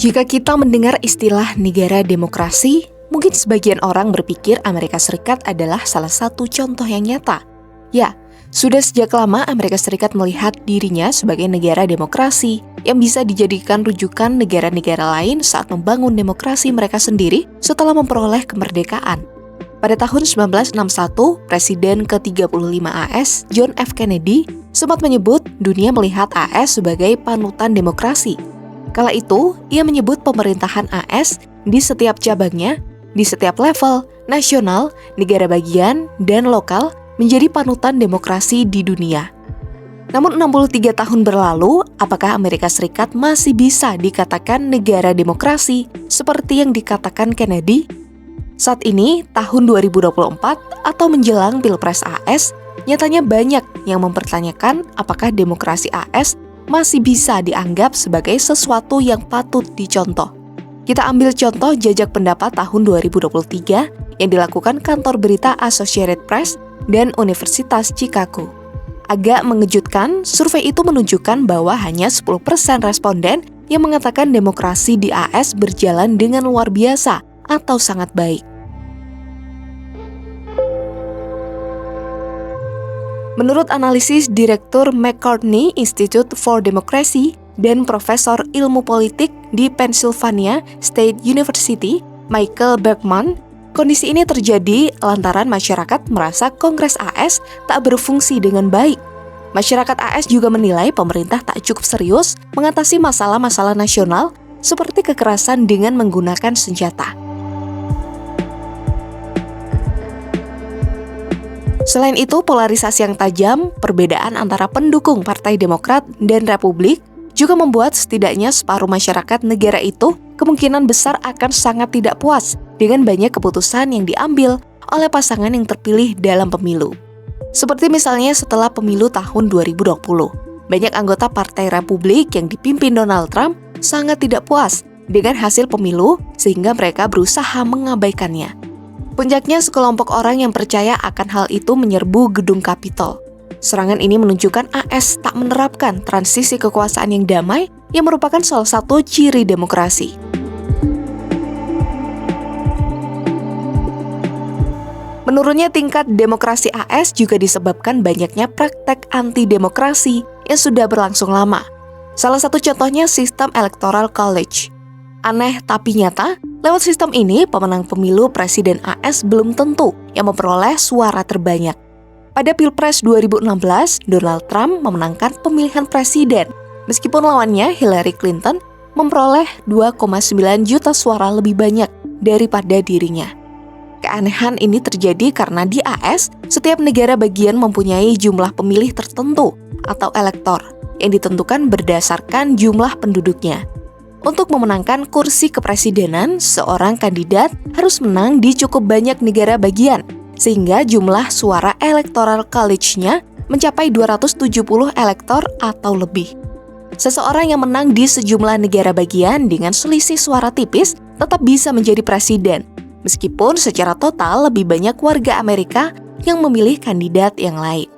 Jika kita mendengar istilah negara demokrasi, mungkin sebagian orang berpikir Amerika Serikat adalah salah satu contoh yang nyata. Ya, sudah sejak lama Amerika Serikat melihat dirinya sebagai negara demokrasi yang bisa dijadikan rujukan negara-negara lain saat membangun demokrasi mereka sendiri setelah memperoleh kemerdekaan. Pada tahun 1961, Presiden ke-35 AS, John F. Kennedy, sempat menyebut dunia melihat AS sebagai panutan demokrasi. Kala itu, ia menyebut pemerintahan AS di setiap cabangnya, di setiap level, nasional, negara bagian, dan lokal menjadi panutan demokrasi di dunia. Namun 63 tahun berlalu, apakah Amerika Serikat masih bisa dikatakan negara demokrasi seperti yang dikatakan Kennedy? Saat ini, tahun 2024 atau menjelang Pilpres AS, nyatanya banyak yang mempertanyakan apakah demokrasi AS masih bisa dianggap sebagai sesuatu yang patut dicontoh. Kita ambil contoh jajak pendapat tahun 2023 yang dilakukan kantor berita Associated Press dan Universitas Chicago. Agak mengejutkan, survei itu menunjukkan bahwa hanya 10% responden yang mengatakan demokrasi di AS berjalan dengan luar biasa atau sangat baik. Menurut analisis Direktur McCartney Institute for Democracy dan Profesor Ilmu Politik di Pennsylvania State University, Michael Bergman, kondisi ini terjadi lantaran masyarakat merasa Kongres AS tak berfungsi dengan baik. Masyarakat AS juga menilai pemerintah tak cukup serius mengatasi masalah-masalah nasional seperti kekerasan dengan menggunakan senjata. Selain itu, polarisasi yang tajam, perbedaan antara pendukung Partai Demokrat dan Republik juga membuat setidaknya separuh masyarakat negara itu kemungkinan besar akan sangat tidak puas dengan banyak keputusan yang diambil oleh pasangan yang terpilih dalam pemilu. Seperti misalnya setelah pemilu tahun 2020, banyak anggota Partai Republik yang dipimpin Donald Trump sangat tidak puas dengan hasil pemilu sehingga mereka berusaha mengabaikannya. Puncaknya, sekelompok orang yang percaya akan hal itu menyerbu gedung Capitol. Serangan ini menunjukkan AS tak menerapkan transisi kekuasaan yang damai yang merupakan salah satu ciri demokrasi. Menurunnya tingkat demokrasi AS juga disebabkan banyaknya praktek anti-demokrasi yang sudah berlangsung lama. Salah satu contohnya sistem Electoral College. Aneh tapi nyata, lewat sistem ini pemenang pemilu Presiden AS belum tentu yang memperoleh suara terbanyak. Pada Pilpres 2016, Donald Trump memenangkan pemilihan presiden, meskipun lawannya Hillary Clinton memperoleh 2,9 juta suara lebih banyak daripada dirinya. Keanehan ini terjadi karena di AS, setiap negara bagian mempunyai jumlah pemilih tertentu atau elektor yang ditentukan berdasarkan jumlah penduduknya. Untuk memenangkan kursi kepresidenan, seorang kandidat harus menang di cukup banyak negara bagian, sehingga jumlah suara Electoral College-nya mencapai 270 elektor atau lebih. Seseorang yang menang di sejumlah negara bagian dengan selisih suara tipis tetap bisa menjadi presiden, meskipun secara total lebih banyak warga Amerika yang memilih kandidat yang lain.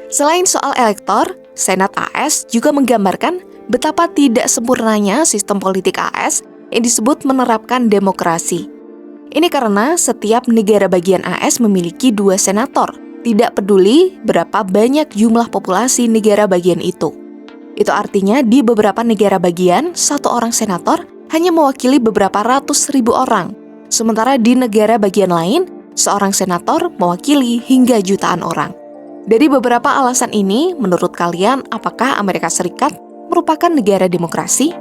Selain soal elektor, Senat AS juga menggambarkan betapa tidak sempurnanya sistem politik AS yang disebut menerapkan demokrasi. Ini karena setiap negara bagian AS memiliki 2 senator, tidak peduli berapa banyak jumlah populasi negara bagian itu. Itu artinya di beberapa negara bagian, 1 orang senator hanya mewakili beberapa ratus ribu orang, sementara di negara bagian lain, seorang senator mewakili hingga jutaan orang. Dari beberapa alasan ini, menurut kalian, apakah Amerika Serikat merupakan negara demokrasi?